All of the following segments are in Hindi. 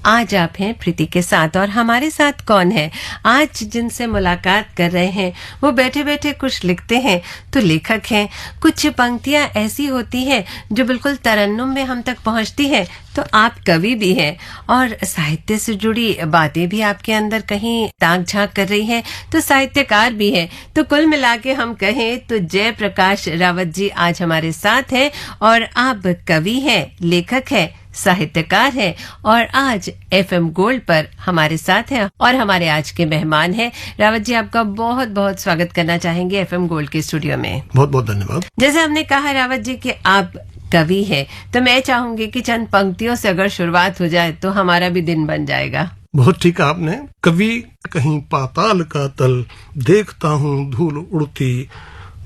आज आप हैं प्रीति के साथ और हमारे साथ कौन है? आज जिनसे मुलाकात कर रहे हैं वो बैठे बैठे कुछ लिखते हैं तो लेखक हैं। कुछ पंक्तियां ऐसी होती हैं जो बिल्कुल तरन्नुम में हम तक पहुंचती है तो आप कवि भी हैं और साहित्य से जुड़ी बातें भी आपके अंदर कहीं ताक झांक कर रही हैं तो साहित्यकार भी हैं। तो कुल मिला के हम कहें तो जय प्रकाश रावत जी आज हमारे साथ हैं और आप कवि हैं, लेखक हैं, साहित्यकार है और आज एफएम गोल्ड पर हमारे साथ हैं और हमारे आज के मेहमान हैं। रावत जी, आपका बहुत बहुत स्वागत करना चाहेंगे एफएम गोल्ड के स्टूडियो में। बहुत बहुत धन्यवाद। जैसे हमने कहा रावत जी कि आप कवि हैं तो मैं चाहूंगी कि चंद पंक्तियों से अगर शुरुआत हो जाए तो हमारा भी दिन बन जाएगा। बहुत ठीक है आपने। कभी कहीं पाताल का तल देखता हूँ धूल उड़ती,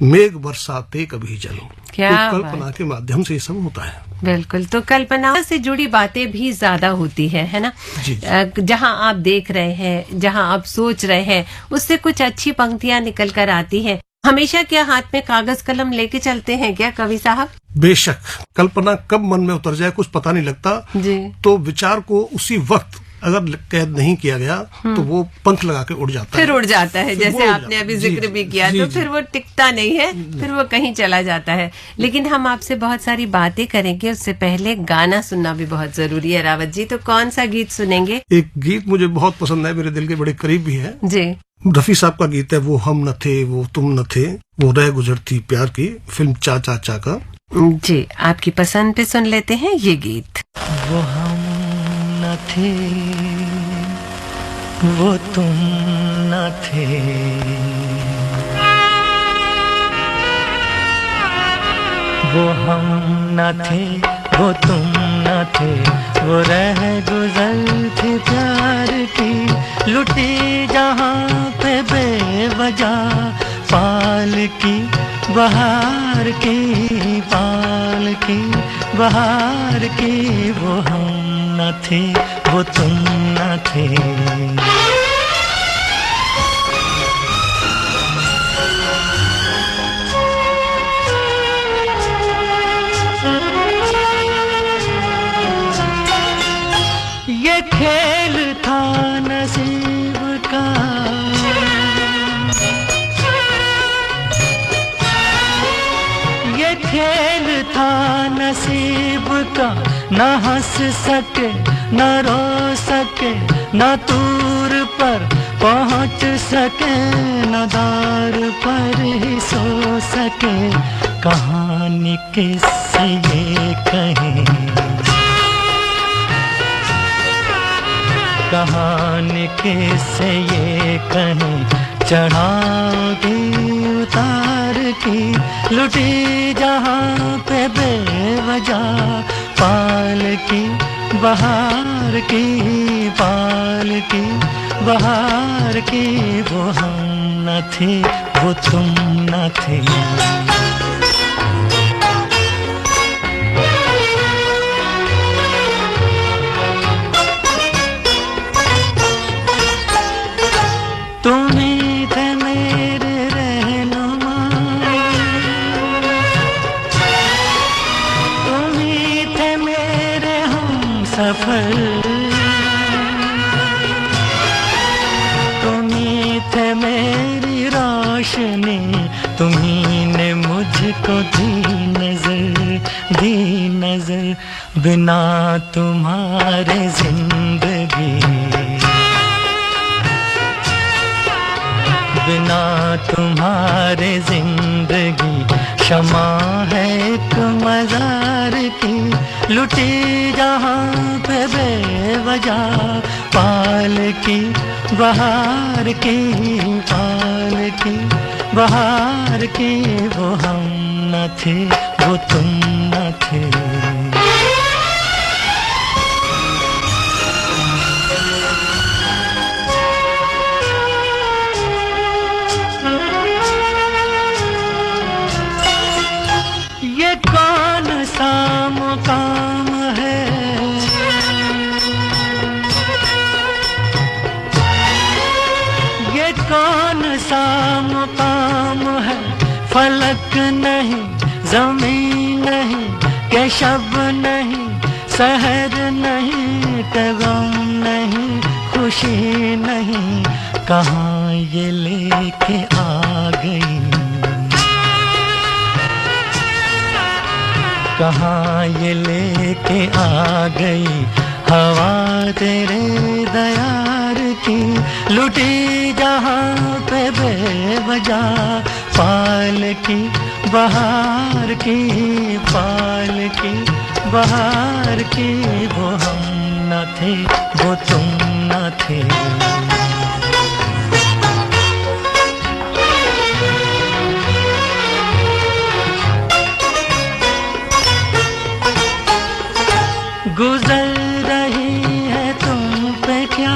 मेघ बरसाते कभी जल। क्या तो कल्पना के माध्यम से ये सब होता है। बिल्कुल, तो कल्पना से जुड़ी बातें भी ज्यादा होती है ना? जी। जहां आप देख रहे हैं, जहां आप सोच रहे हैं, उससे कुछ अच्छी पंक्तियां निकल कर आती है। हमेशा क्या हाथ में कागज कलम लेके चलते हैं क्या कवि साहब? बेशक, कल्पना कब मन में उतर जाए कुछ पता नहीं लगता जी। तो विचार को उसी वक्त अगर कैद नहीं किया गया तो वो पंख लगा के उड़ जाता है। फिर उड़ जाता है, जैसे आपने अभी जिक्र भी किया। तो फिर वो टिकता नहीं है, फिर वो कहीं चला जाता है। लेकिन हम आपसे बहुत सारी बातें करेंगे, उससे पहले गाना सुनना भी बहुत जरूरी है रावत जी। तो कौन सा गीत सुनेंगे? एक गीत मुझे बहुत पसंद है, मेरे दिल के बड़े करीब भी है जी। रफी साहब का गीत है, वो हम न थे वो तुम न थे, वो रह गुजरती प्यार की, फिल्म चाचा चा का। जी, आपकी पसंद पे सुन लेते हैं ये गीत। वो हम न थे वो तुम न थे, वो हम न थे वो तुम न थे, वो रह गुजरती प्यार की, लुटी जहाँ पे बेवजह पाल की बहार की, पाल की बहार की, वो हम न थे वो तुम न थे। ये खेल था नसीब का, ये खेल था नसीब का, न हंस सके न रो सके, न दूर पर पहुंच सके, न दार पर ही सो सके, कहानी किससे ये कहें, कहानी किससे ये कहें, चढ़ाओगी उतार की, लुटी जहाँ पे बेवजह पाल की बहार की, पाल की बहार की, वो हम न थे वो तुम न थे। तुम्ही थे मेरे रहनुमा, तुम्ही थे मेरे हम सफर, तुम्ही थे मेरी रोशनी, तुम्ही ने मुझको दी नजर, दी नजर, बिना तुम्हारे जिंदगी, बिना तुम्हारे जिंदगी क्षमा है एक मजार की, लुटी जहाँ पे बेवजह पाल की बहार की, पाल की बहार की, वो हम न थे वो तुम न थे। ये कौन सा मुकाम है, ये कौन सा मुकाम है, फलक नहीं ज़मीन नहीं के शब नहीं सहर नहीं के गम खुशी नहीं कहाँ ये लेके आ गई, कहाँ ये लेके आ गई हवा तेरे दयार की, लुटी जहाँ पे बेवजह पाल की बहार की, पाल की बहार की। वो हम न थे वो तुम न थे, गुजर रही है तुम पे क्या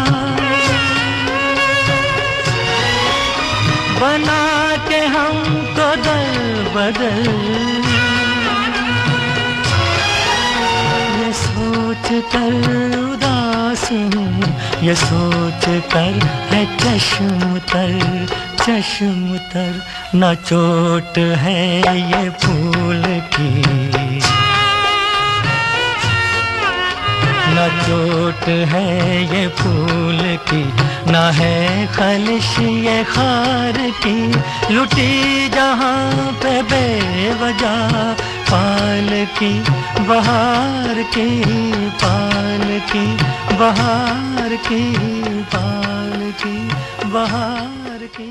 बना के हमको दल बदल, ये सोच कर उदास हूँ, ये सोच कर है चश्म तर, चश्म तर। न चोट है ये फूल की, न चोट है ये फूल की, न है खलिश ये खार की, लुटी जहाँ पे बेवजह पाल की बहार की, पाल की बहार की, पाल की बहार की।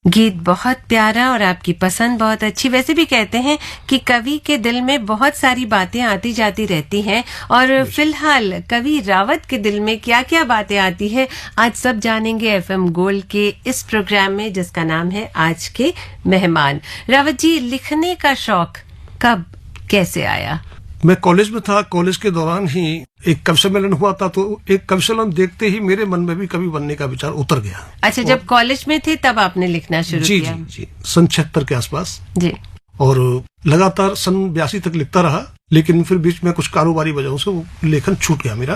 गीत बहुत प्यारा और आपकी पसंद बहुत अच्छी। वैसे भी कहते हैं कि कवि के दिल में बहुत सारी बातें आती जाती रहती हैं, और फिलहाल कवि रावत के दिल में क्या क्या बातें आती है आज सब जानेंगे एफएम गोल्ड के इस प्रोग्राम में, जिसका नाम है आज के मेहमान। रावत जी, लिखने का शौक कब कैसे आया? मैं कॉलेज में था, कॉलेज के दौरान ही एक कवि सम्मेलन हुआ था, तो एक कवि सम्मेलन देखते ही मेरे मन में भी कवि बनने का विचार उतर गया। अच्छा, जब कॉलेज में थे तब आपने लिखना शुरू किया? जी जी, सन 76 के आसपास जी। और लगातार सन 82 तक लिखता रहा, लेकिन फिर बीच में कुछ कारोबारी वजहों से वो लेखन छूट गया मेरा।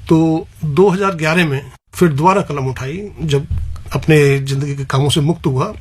तो 2011 में फिर दोबारा कलम उठाई, जब अपने जिंदगी के कामों से मुक्त हुआ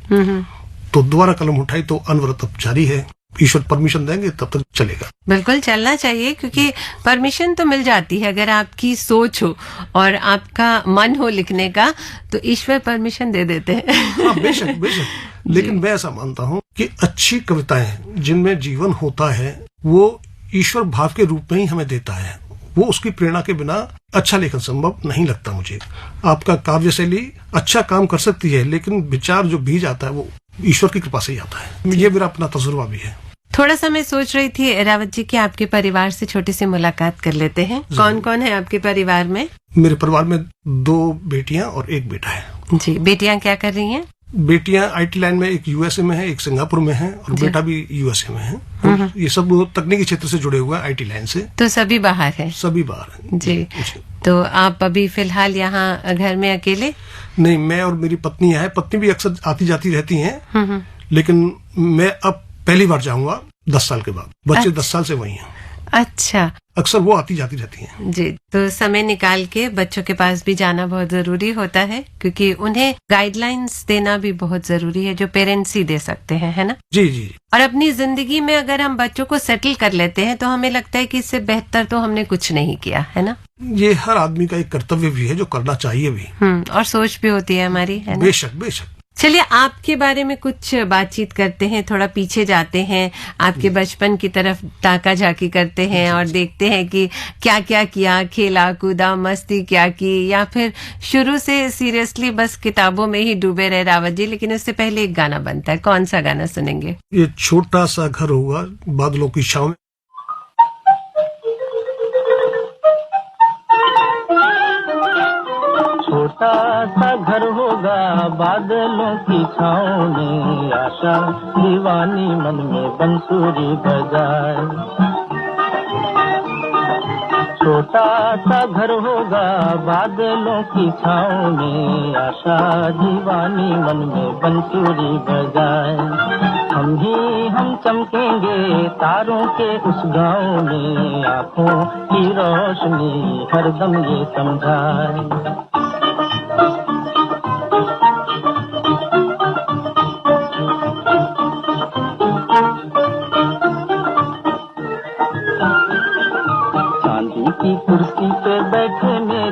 तो दोबारा कलम उठाई, तो अनवरत अब जारी है। ईश्वर परमिशन देंगे तब तक चलेगा। बिल्कुल चलना चाहिए, क्योंकि परमिशन तो मिल जाती है अगर आपकी सोच हो और आपका मन हो लिखने का, तो ईश्वर परमिशन दे देते हैं। हाँ, बेशक बेशक। लेकिन मैं ऐसा मानता हूँ कि अच्छी कविताएं जिनमें जीवन होता है वो ईश्वर भाव के रूप में ही हमें देता है। वो उसकी प्रेरणा के बिना अच्छा लेखन संभव नहीं लगता मुझे। आपका काव्य शैली अच्छा काम कर सकती है, लेकिन विचार जो बीज आता है वो ईश्वर की कृपा से ही आता है। ये मेरा अपना तजुर्बा भी है। थोड़ा सा मैं सोच रही थी रावत जी कि आपके परिवार से छोटी सी मुलाकात कर लेते हैं। कौन कौन है आपके परिवार में? मेरे परिवार में 2 बेटियां और 1 बेटा है। जी, बेटियां क्या कर रही हैं? बेटियां आईटी लाइन में, एक यूएसए में है, एक सिंगापुर में है, और बेटा भी यूएसए में है। ये सब तकनीकी क्षेत्र से जुड़े हुए हैं, आईटी लाइन से। तो सभी बाहर है? सभी बाहर है जी। तो आप अभी फिलहाल यहाँ घर में अकेले? नहीं, मैं और मेरी पत्नी है। पत्नी भी अक्सर आती जाती रहती है, लेकिन मैं अब पहली बार जाऊंगा 10 साल के बाद। बच्चे 10 साल से वही हैं। अच्छा। अक्सर वो आती जाती रहती हैं। जी, तो समय निकाल के बच्चों के पास भी जाना बहुत जरूरी होता है, क्योंकि उन्हें गाइडलाइंस देना भी बहुत जरूरी है, जो पेरेंट्स ही दे सकते हैं, है ना? जी जी। और अपनी जिंदगी में अगर हम बच्चों को सेटल कर लेते हैं तो हमें लगता है कि इससे बेहतर तो हमने कुछ नहीं किया, है ना? ये हर आदमी का एक कर्तव्य भी है जो करना चाहिए भी। और सोच भी होती है हमारी, है ना? बेशक बेशक। चलिए, आपके बारे में कुछ बातचीत करते हैं, थोड़ा पीछे जाते हैं, आपके बचपन की तरफ ताका झाकी करते हैं और देखते हैं कि क्या क्या किया, खेला कूदा, मस्ती क्या की, या फिर शुरू से सीरियसली बस किताबों में ही डूबे रहे रावत जी। लेकिन उससे पहले एक गाना बनता है, कौन सा गाना सुनेंगे? ये छोटा सा घर होगा बादलों की छांव में। छोटा सा घर होगा बादलों की छाँव में, आशा दीवानी मन में बंसुरी बजाए। छोटा सा घर होगा बादलों की छाँव में, आशा दीवानी मन में बंसुरी बजाए। हम चमकेंगे तारों के उस गाँव में, आँखों की रोशनी हरदम ये समझाए। चांदी की कुर्सी पे बैठे मेरे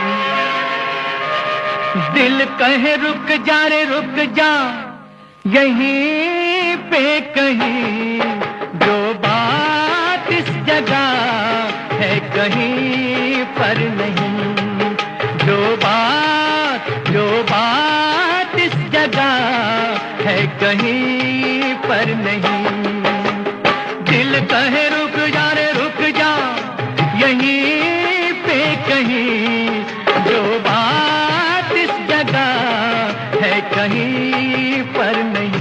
रे दिल कहे रुक जा रे रुक जा, यहीं पे कहीं, जो बात इस जगह है कहीं पर नहीं, जो बात इस जगह है कहीं पर नहीं। दिल कहे रुक जा रे रुक जा, यहीं पे कहीं, जो बात इस जगह है कहीं पर नहीं।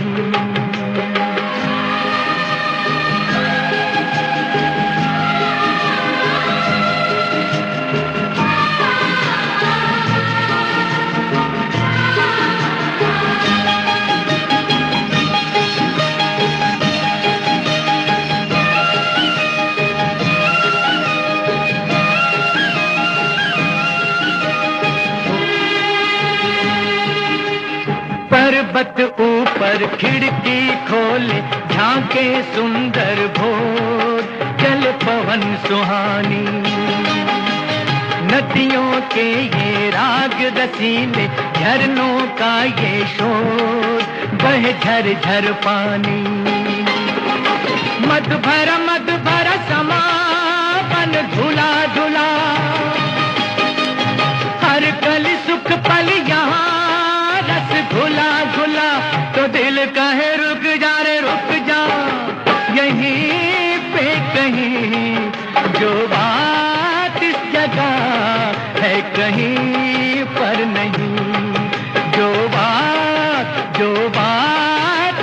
पर्वत ऊपर खिड़की खोले, झांके सुंदर भोर, चल पवन सुहानी, नदियों के ये राग रसीले, झरनों का ये शोर, बहे झर झर पानी। मत भरा समा बन धुला धुला, हर कली सुख पल यहाँ रस घुला घुला। तो दिल कहे रुक जा रे रुक जा, यहीं पे कहीं, जो बात इस जगह है कहीं पर नहीं, जो बात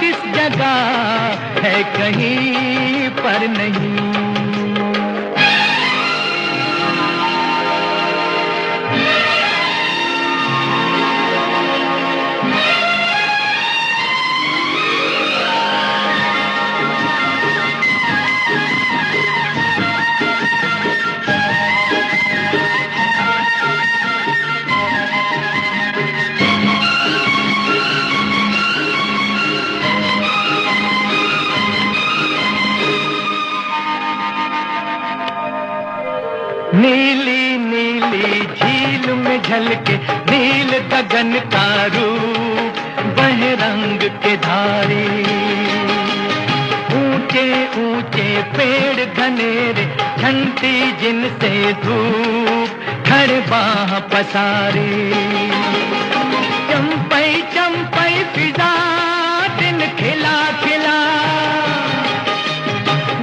इस जगह है कहीं पर नहीं। नीली नीली झील में झलके नील गगन का रूप, बहे रंग के धारे, ऊंचे ऊंचे पेड़ घनेरे, झंटी जिनसे धूप, खड़े बाह पसारे। चंपई चंपई फिजा दिन खिला खिला,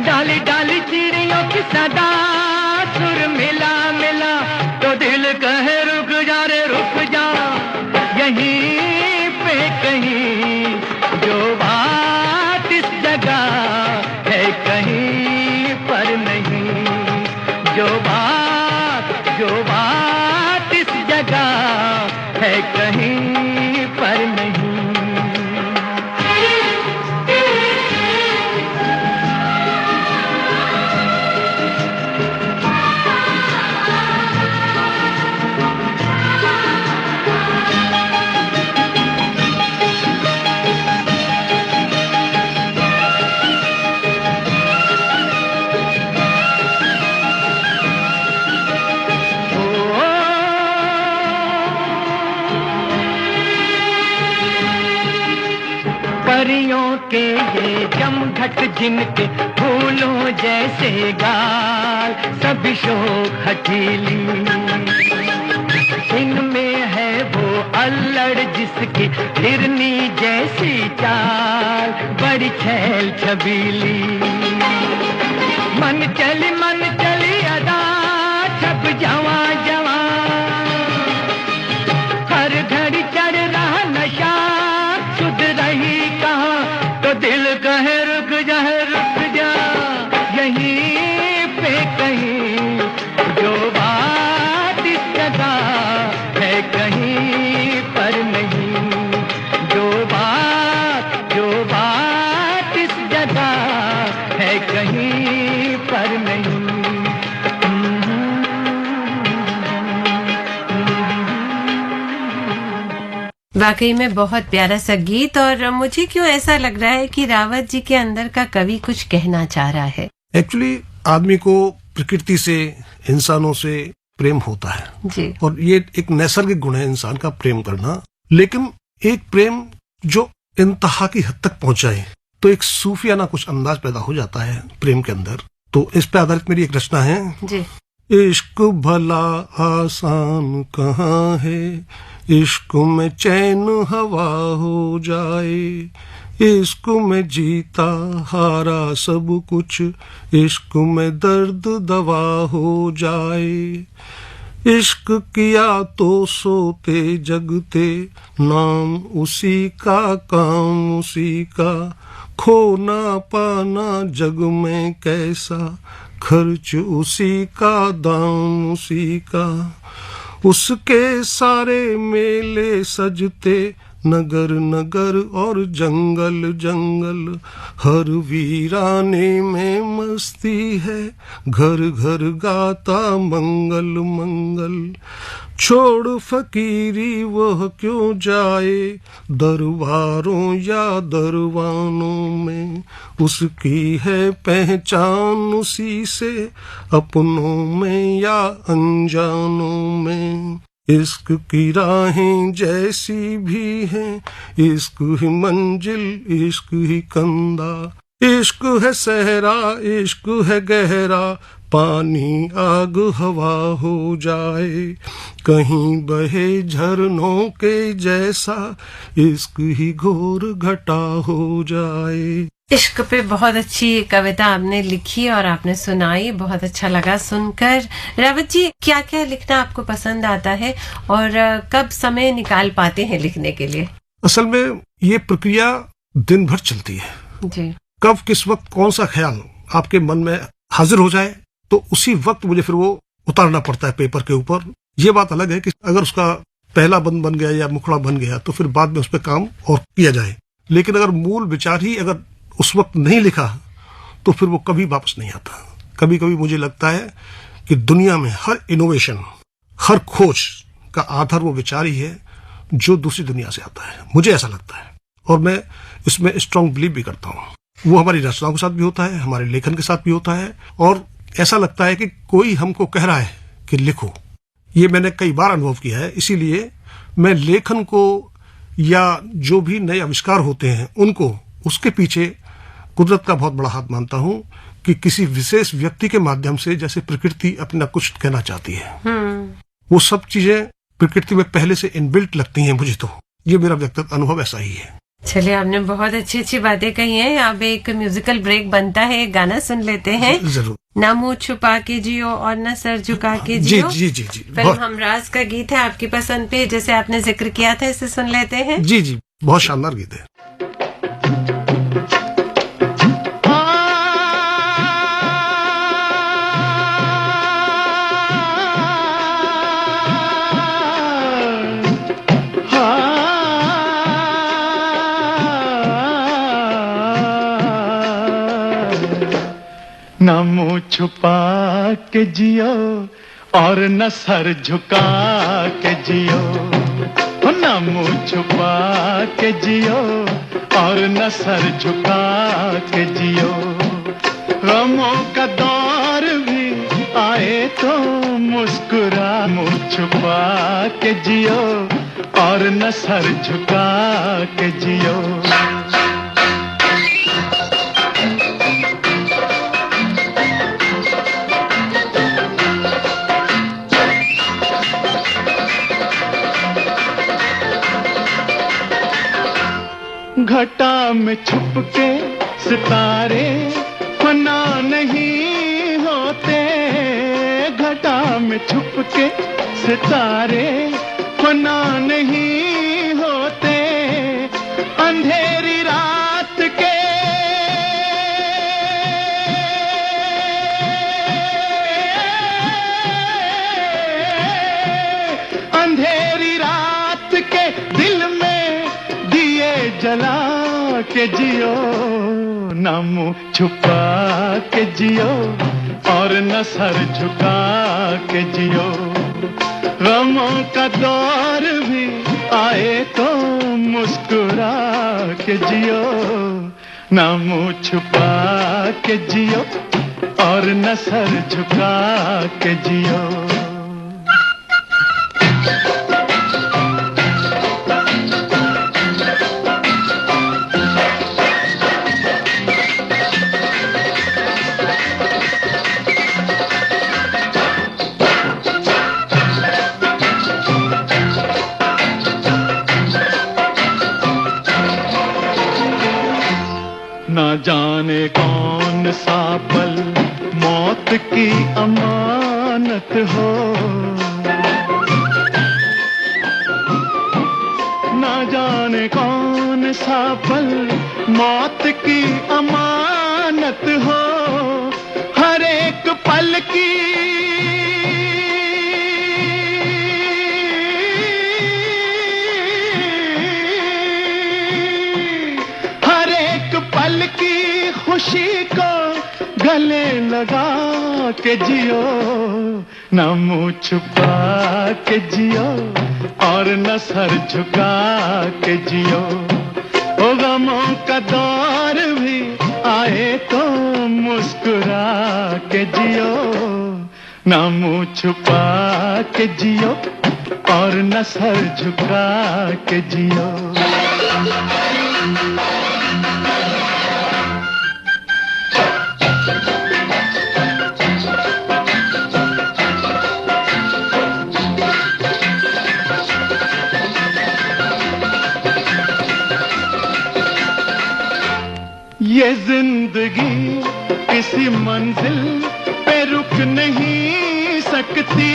डाली डाली चिड़ियों की सदा सुर मिला मिला। तो दिल कहे रुक जा रे रुक जा, यहीं पे कहीं, जो बात इस जगह है कहीं पर नहीं, जो बात इस जगह है कहीं पर नहीं। परियों के ये जमघट जिनके फूलों जैसे गाल, सभी शोक हठीली, इनमें है वो अल्लड़ जिसकी हिरनी जैसी चाल, बड़ी छैल छबीली। मन चली अदा छप जवा जवा, हर घड़ी चढ़ रहा नशा, सुध रही कहाँ। तो दिल कहे रुक जा यहीं पे कहीं, जो बात इस जगह है कहीं पर नहीं, जो बात इस जगह है कहीं पर नहीं। वाकई में बहुत प्यारा सा गीत, और मुझे क्यों ऐसा लग रहा है कि रावत जी के अंदर का कवि कुछ कहना चाह रहा है। एक्चुअली आदमी को प्रकृति से, इंसानों से प्रेम होता है जी। और ये एक नैसर्गिक गुण है इंसान का, प्रेम करना। लेकिन एक प्रेम जो इंतहा की हद तक पहुंच जाए तो एक सूफियाना कुछ अंदाज पैदा हो जाता है प्रेम के अंदर। तो इस पे आधारित मेरी एक रचना है जी। इश्क भला आसान कहाँ है, इश्क में चैन हवा हो जाए, इश्क में जीता हारा सब कुछ, इश्क में दर्द दवा हो जाए। इश्क किया तो सोते जगते, नाम उसी का काम उसी का, खोना पाना जग में कैसा, खर्च उसी का दाम उसी का। उसके सारे मेले सजते, नगर नगर और जंगल जंगल, हर वीराने में मस्ती है, घर घर गाता मंगल मंगल। छोड़ फकीरी वह क्यों जाए, दरबारों या दरवानों में, उसकी है पहचान उसी से, अपनों में या अनजानों में। इश्क की राहें जैसी भी हैं, इश्क ही मंजिल इश्क ही कंदा, इश्क है सहरा इश्क है गहरा, पानी आग हवा हो जाए, कहीं बहे झरनों के जैसा, इश्क ही घोर घटा हो जाए। इश्क पे बहुत अच्छी कविता आपने लिखी और आपने सुनाई, बहुत अच्छा लगा सुनकर। रावत जी, क्या क्या लिखना आपको पसंद आता है और कब समय निकाल पाते हैं लिखने के लिए? असल में ये प्रक्रिया दिन भर चलती है जी। कब किस वक्त कौन सा ख्याल आपके मन में हाजिर हो जाए तो उसी वक्त मुझे फिर वो उतारना पड़ता है पेपर के ऊपर। ये बात अलग है कि अगर उसका पहला बंद बन गया या मुखड़ा बन गया तो फिर बाद में उस पर काम और किया जाए, लेकिन अगर मूल विचार ही अगर उस वक्त नहीं लिखा तो फिर वो कभी वापस नहीं आता। कभी कभी मुझे लगता है कि दुनिया में हर इनोवेशन, हर खोज का आधार वो विचार ही है जो दूसरी दुनिया से आता है, मुझे ऐसा लगता है और मैं इसमें स्ट्रांग बिलीव भी करता हूँ। वो हमारी रचनाओं के साथ भी होता है, हमारे लेखन के साथ भी होता है और ऐसा लगता है कि कोई हमको कह रहा है कि लिखो। ये मैंने कई बार अनुभव किया है, इसीलिए मैं लेखन को या जो भी नए आविष्कार होते हैं उनको, उसके पीछे कुदरत का बहुत बड़ा हाथ मानता हूँ कि किसी विशेष व्यक्ति के माध्यम से जैसे प्रकृति अपना कुछ कहना चाहती है, वो सब चीजें प्रकृति में पहले से इनबिल्ट लगती हैं मुझे। तो ये मेरा व्यक्तिगत अनुभव ऐसा ही है। चलिए, आपने बहुत अच्छी अच्छी बातें कही हैं। अब एक म्यूजिकल ब्रेक बनता है, एक गाना सुन लेते हैं। जरूर। ना मुंह छुपा के जियो और न सर झुका के जियो। जी जी जी। फिल्म हमराज का गीत है आपकी पसंद पे, जैसे आपने जिक्र किया था, इसे सुन लेते हैं। जी जी, बहुत शानदार गीत है। न मुंह छुपा के जियो और न सर झुका के जियो, न मुंह छुपा के जियो और न सर झुका के जियो। गमों का दौर भी आए तो मुस्कुरा, मुंह छुपा के जियो और न सर झुका के जियो। घटा में छुप के सितारे फना नहीं होते, घटा में छुप के सितारे फना नहीं होते। अंधेरी रात के अंधेरी रात के दिल में दिए जला के जियो, न मुंह छुपा के जियो और न सर झुका के जियो। गमों का दौर भी आए तो मुस्कुरा के जियो, न मुंह छुपा के जियो और न सर झुका के जियो। में कौन सा पल मौत की अमानत हो, हर एक पल की हर एक पल की खुशी को गले लगा के जियो, न मुंह छुपा के जियो और न सर झुका के जियो। ओ गमों का दौर भी आए तो मुस्कुरा के जियो, न मुंह छुपा के जियो और न सर झुका के जियो। ये जिंदगी किसी मंजिल पे रुक नहीं सकती,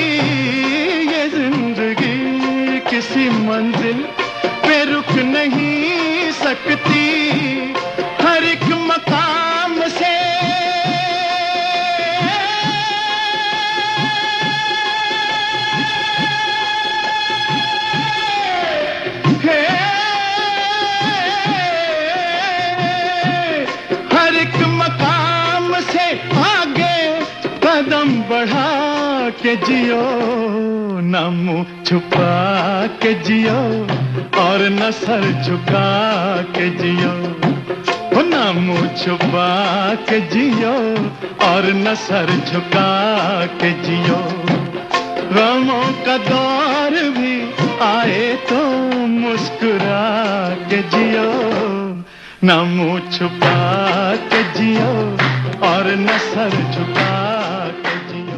ये जिंदगी किसी मंजिल पे रुक नहीं सकती, हर एक मकाम से कदम बढ़ा के जियो, न मुंह छुपा के जियो और न सर झुका के जियो, न मुंह छुपा के जियो और न सर झुका के जियो। गमों का दौर भी आए तो मुस्कुरा के जियो, न मुंह छुपा के जियो और न सर झुका के जियो।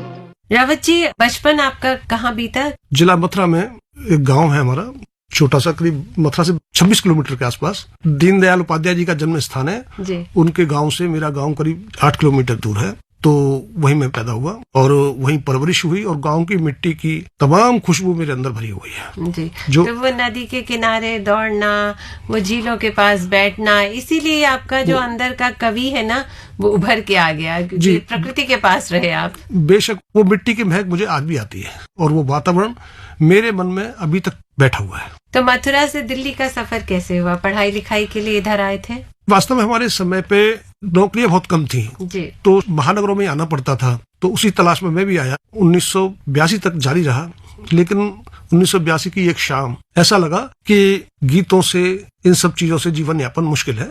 रावत जी, बचपन आपका कहाँ बीता? जिला मथुरा में एक गांव है हमारा, छोटा सा, करीब मथुरा से 26 किलोमीटर के आसपास। दीनदयाल उपाध्याय जी का जन्म स्थान है जी। उनके गांव से मेरा गांव करीब 8 किलोमीटर दूर है, तो वहीं मैं पैदा हुआ और वहीं परवरिश हुई और गांव की मिट्टी की तमाम खुशबू मेरे अंदर भरी हुई है जी। जो तो वो नदी के किनारे दौड़ना, वो झीलों के पास बैठना, इसीलिए आपका जो अंदर का कवि है ना वो उभर के आ गया, क्योंकि प्रकृति के पास रहे आप। बेशक वो मिट्टी की महक मुझे आज भी आती है और वो वातावरण मेरे मन में अभी तक बैठा हुआ है। तो मथुरा से दिल्ली का सफर कैसे हुआ? पढ़ाई लिखाई के लिए इधर आए थे? वास्तव में हमारे समय पे नौकरियां बहुत कम थी जी। तो महानगरों में आना पड़ता था, तो उसी तलाश में मैं भी आया। 1982 तक जारी रहा, लेकिन 1982 की एक शाम ऐसा लगा कि गीतों से, इन सब चीजों से जीवन यापन मुश्किल है,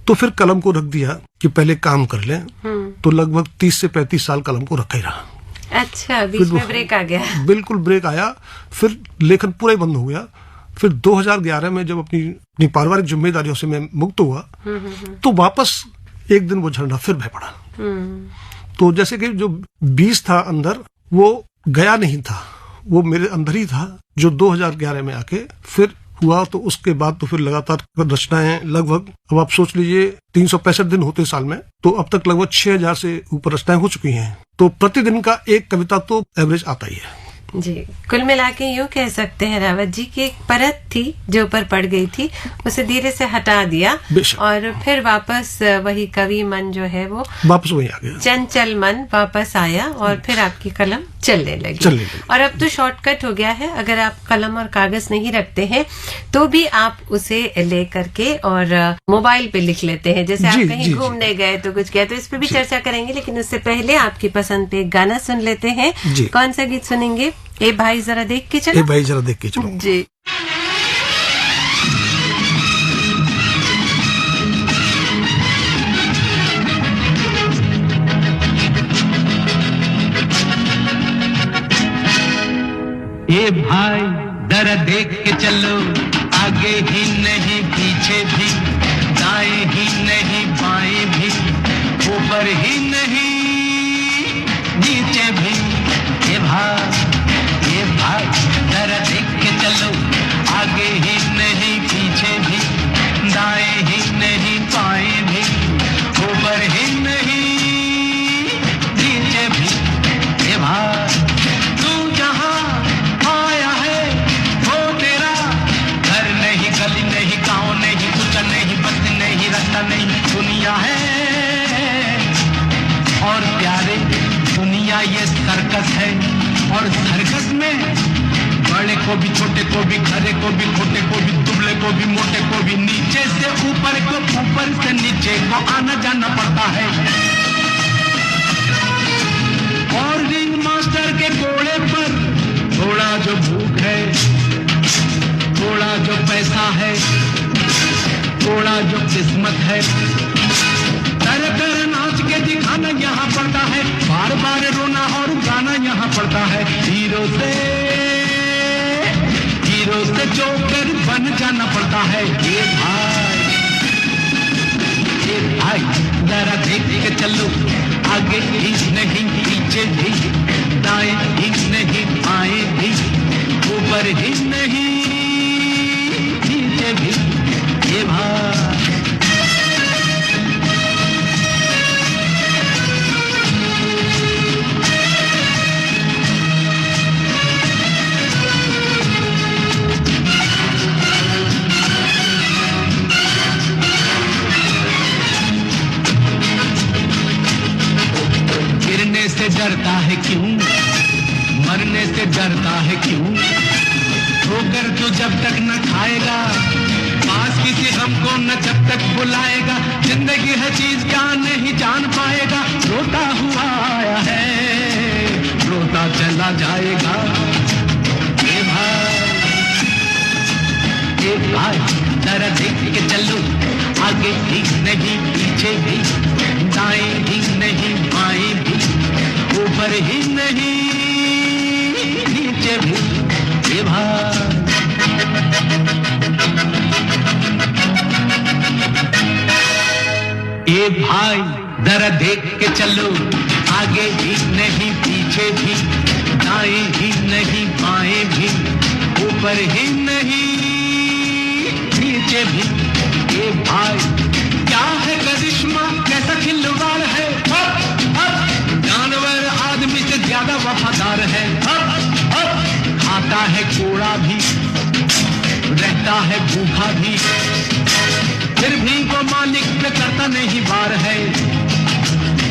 तो फिर कलम को रख दिया कि पहले काम कर लें। तो लगभग 30 से 35 साल कलम को रखा ही रहा। अच्छा, बीच में ब्रेक आ गया? बिल्कुल ब्रेक आया, फिर लेखन पूरा ही बंद हो गया। फिर 2011 में जब अपनी पारिवारिक जिम्मेदारियों से मैं मुक्त हुआ तो वापस एक दिन वो झरना फिर बह पड़ा। तो जैसे कि जो बीज था अंदर वो गया नहीं था, वो मेरे अंदर ही था, जो 2011 में आके फिर हुआ। तो उसके बाद तो फिर लगातार रचनाएं, लगभग अब आप सोच लीजिए 365 दिन होते साल में, तो अब तक लगभग 6000 से ऊपर रचनाएं हो चुकी हैं। तो प्रतिदिन का एक कविता तो एवरेज आता ही है जी। कुल मिला के यूँ कह सकते हैं रावत जी की एक परत थी जो ऊपर पड़ गई थी, उसे धीरे से हटा दिया और फिर वापस वही कवि मन जो है वो वापस वही आ गया, चंचल मन वापस आया और फिर आपकी कलम चलने लगी। और अब तो शॉर्टकट हो गया है, अगर आप कलम और कागज नहीं रखते हैं तो भी आप उसे ले करके और मोबाइल पे लिख लेते हैं। जैसे आप कहीं घूमने गए तो कुछ गए, तो इस पे भी चर्चा करेंगे, लेकिन उससे पहले आपकी पसंद पे एक गाना सुन लेते हैं। कौन सा गीत सुनेंगे? ए भाई जरा देख के चलो। ए भाई जरा देख के चलो जी। ए भाई जरा देख के चलो, आगे ही नहीं पीछे भी, दाएं ही नहीं बाएं भी, ऊपर ही नहीं नीचे भी। ए भाई जरा देख के चलो, आगे ही नहीं पीछे भी, दाएं ही नहीं बाएं भी, ऊपर ही नहीं नीचे भी। ए भाई तू जहां आया है वो तेरा घर नहीं, गली नहीं, का ये सर्कस है, और सर्कस में बड़े को भी, छोटे को भी, खरे को भी, खोटे को भी, दुबले को भी, मोटे को भी, नीचे से ऊपर को, ऊपर से नीचे को आना जाना पड़ता है। और रिंग मास्टर के घोड़े पर थोड़ा जो भूख है, थोड़ा जो पैसा है, थोड़ा जो किस्मत है, कर नाच के दिखाना यहाँ पड़ता है, बार बार रोना और गाना यहाँ पड़ता है। हीरो से जोकर बन जाना पड़ता है। ये भाई जरा देख के चलो, आगे ही नहीं पीछे भी, दाएं ही नहीं बाएं भी, ऊपर ही नहीं नीचे भी। ये भाई से डरता है क्यों, मरने से डरता है क्यों, ठोकर तो जब तक न खाएगा, पास किसी हमको न जब तक बुलाएगा, जिंदगी है चीज क्या नहीं जान पाएगा, रोता हुआ आया है, रोता चला जाएगा। ए भाई जरा देख के चलो, आगे भी नहीं पीछे भी, दाएं भी नहीं बाएं भी, ऊपर ही नहीं नीचे भी। ये भाई ए भाई जरा देख के चलो, आगे भी नहीं पीछे भी, दाएं ही नहीं बाएं भी, ऊपर ही नहीं नीचे भी। ए भाई क्या है करिश्मा, कैसा खिलवाड़ है, जानवर आदमी से ज्यादा वफादार है, खाता है कूड़ा भी, रहता है भूखा भी, फिर भी वो मालिक पे करता नहीं बार है।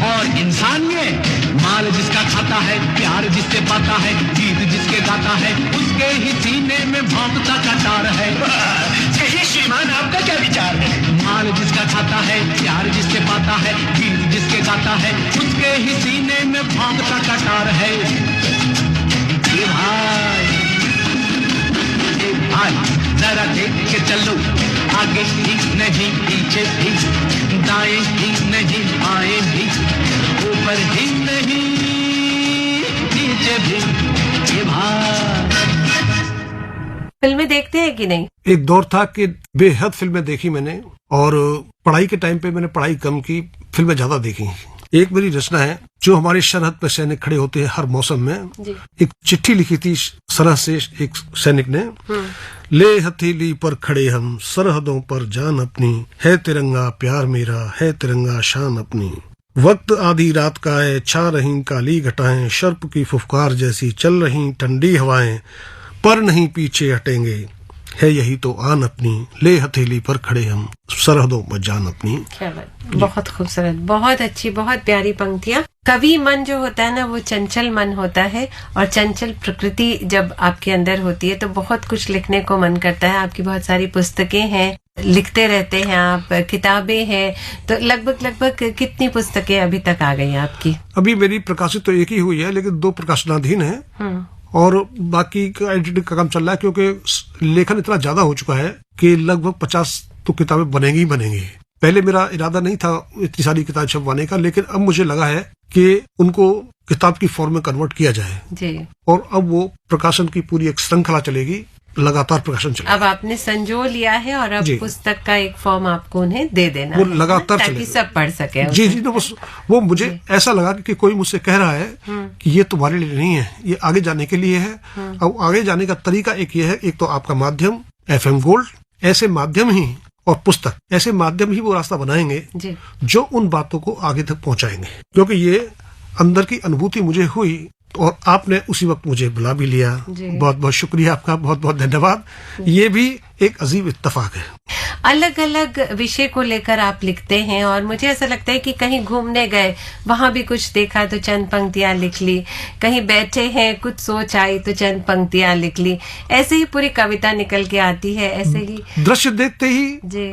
और इंसान ये माल जिसका खाता है, प्यार जिससे पाता है, गीत जिसके गाता है, उसके ही सीने में भौंकता कटार है। कहिए श्रीमान आपका क्या विचार है? माल जिसका खाता है, प्यार जिससे पाता है, गीत जिसके गाता है, उसके ही सीने में भौंकता कटार है। भाई जरा देख के चलो, आगे भी नहीं पीछे भी, दाएं भी नहीं बाएं भी, ऊपर ही नहीं नीचे भी। ये भाई फिल्में देखते हैं कि नहीं? एक दौर था कि बेहद फिल्में देखी मैंने, और पढ़ाई के टाइम पे मैंने पढ़ाई कम की, फिल्में ज्यादा देखी। एक मेरी रचना है, जो हमारे सरहद पर सैनिक खड़े होते हैं हर मौसम में, एक चिट्ठी लिखी थी सरहद से एक सैनिक ने। ले हथेली पर खड़े हम, सरहदों पर जान अपनी, है तिरंगा प्यार मेरा, है तिरंगा शान अपनी। वक्त आधी रात का है, छा रही काली घटाएं, शर्प की फुफकार जैसी चल रही ठंडी हवाएं, पर नहीं पीछे हटेंगे, है यही तो आन अपनी, ले हथेली पर खड़े हम, सरहदों पर जान अपनी। क्या बात, बहुत खूबसूरत, बहुत अच्छी, बहुत प्यारी पंक्तियां। कवि मन जो होता है ना, वो चंचल मन होता है, और चंचल प्रकृति जब आपके अंदर होती है तो बहुत कुछ लिखने को मन करता है। आपकी बहुत सारी पुस्तकें हैं, लिखते रहते हैं आप, किताबें हैं, तो लगभग कितनी पुस्तकें अभी तक आ गई आपकी? अभी मेरी प्रकाशित तो एक ही हुई है, लेकिन 2 प्रकाशनाधीन है, और बाकी का एडिटिंग का काम चल रहा है, क्योंकि लेखन इतना ज्यादा हो चुका है कि लगभग 50 तो किताबें बनेंगी। पहले मेरा इरादा नहीं था इतनी सारी किताब छपवाने का, लेकिन अब मुझे लगा है कि उनको किताब की फॉर्म में कन्वर्ट किया जाए जी। और अब वो प्रकाशन की पूरी एक श्रृंखला चलेगी, लगातार प्रकाशन चलेगा। अब आपने संजो लिया है, और अब पुस्तक का एक फॉर्म आपको उन्हें दे देना, वो लगातार ताकि सब पढ़ सके। जी, वो मुझे ऐसा लगा कि कोई मुझसे कह रहा है कि ये तुम्हारे लिए नहीं है, ये आगे जाने के लिए है। अब आगे जाने का तरीका एक ये है, एक तो आपका माध्यम FM गोल्ड, ऐसे माध्यम ही, और पुस्तक, ऐसे माध्यम ही वो रास्ता बनाएंगे जो उन बातों को आगे तक पहुंचाएंगे। क्योंकि ये अंदर की अनुभूति मुझे हुई, और आपने उसी वक्त मुझे बुला भी लिया। बहुत बहुत शुक्रिया आपका, बहुत बहुत धन्यवाद। ये भी एक अजीब इत्तेफाक है। अलग अलग विषय को लेकर आप लिखते हैं और मुझे ऐसा लगता है कि कहीं घूमने गए, वहां भी कुछ देखा तो चंद पंक्तियां लिख ली, कहीं बैठे हैं कुछ सोच आई तो चंद पंक्तियां लिख ली, ऐसे ही पूरी कविता निकल के आती है। ऐसे ही दृश्य देखते ही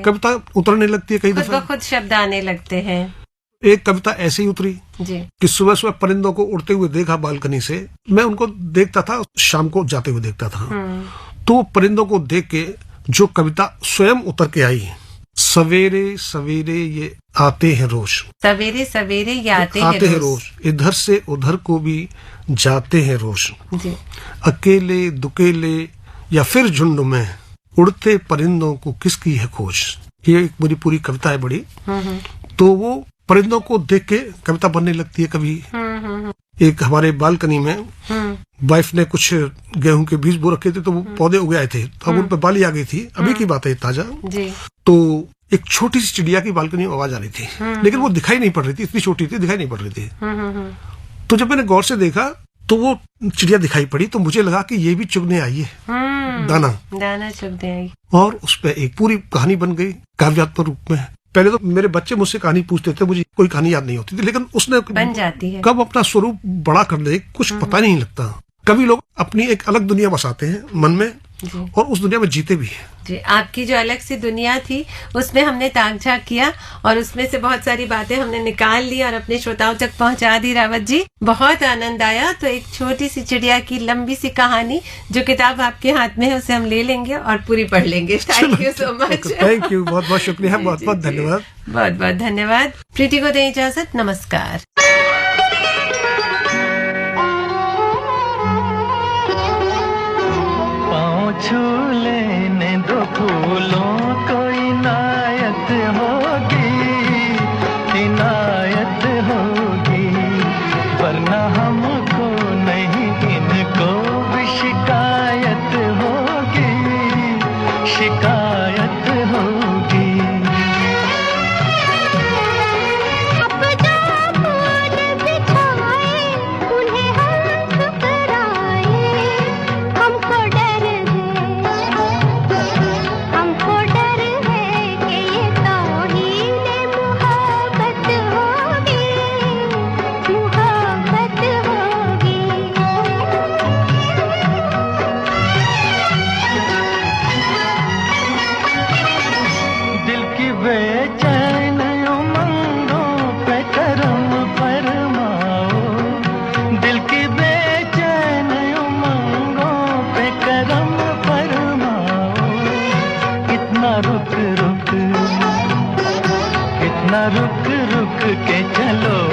कविता उतरने लगती है, कई दफा खुद शब्द आने लगते हैं। एक कविता ऐसे ही उतरी जी कि सुबह सुबह परिंदों को उड़ते हुए देखा बालकनी से। मैं उनको देखता था, शाम को जाते हुए देखता था। तो परिंदों को देख के जो कविता स्वयं उतर के आई, सवेरे सवेरे ये आते हैं रोज, सवेरे सवेरे ये आते हैं रोज, इधर से उधर को भी जाते हैं रोज, अकेले दुकेले या फिर झुंड में उड़ते परिंदों को किसकी है खोज। ये एक मेरी पूरी कविता है बड़ी। तो वो परिंदों को देख के कविता बनने लगती है। कभी एक हमारे बालकनी में वाइफ ने कुछ गेहूं के बीज बो रखे थे, तो वो पौधे उग आए थे, तो अब उन पर बाली आ गई थी, अभी की बात है ताजा। तो एक छोटी सी चिड़िया की बालकनी में आवाज आ रही थी, लेकिन वो दिखाई नहीं पड़ रही थी, इतनी छोटी थी, दिखाई नहीं पड़ रही थी। तो जब मैंने गौर से देखा तो वो चिड़िया दिखाई पड़ी, तो मुझे लगा कि ये भी चुगने आई है, दाना चुगने आई, और उस पर एक पूरी कहानी बन गई काव्यात्मक रूप में। पहले तो मेरे बच्चे मुझसे कहानी पूछते थे, मुझे कोई कहानी याद नहीं होती थी, लेकिन उसने बन जाती है। कब अपना स्वरूप बड़ा कर दे कुछ पता नहीं लगता। कभी लोग अपनी एक अलग दुनिया बसाते हैं मन में और उस दुनिया में जीते भी हैं। जी, आपकी जो अलग सी दुनिया थी उसमें हमने ताक झांक किया और उसमें से बहुत सारी बातें हमने निकाल ली और अपने श्रोताओं तक पहुंचा दी। रावत जी, बहुत आनंद आया। तो एक छोटी सी चिड़िया की लंबी सी कहानी, जो किताब आपके हाथ में है, उसे हम ले लेंगे और पूरी पढ़ लेंगे। Thank you so much. Thank you, बहुत बहुत शुक्रिया, बहुत बहुत धन्यवाद। बहुत बहुत धन्यवाद। प्रीति को दें इजाजत, नमस्कार। छू लेने दो फूलों को, इनायत होगी, इनायत होगी, वरना हमको नहीं इनको भी शिकायत होगी, शिकायत होगी। रुक रुक के चलो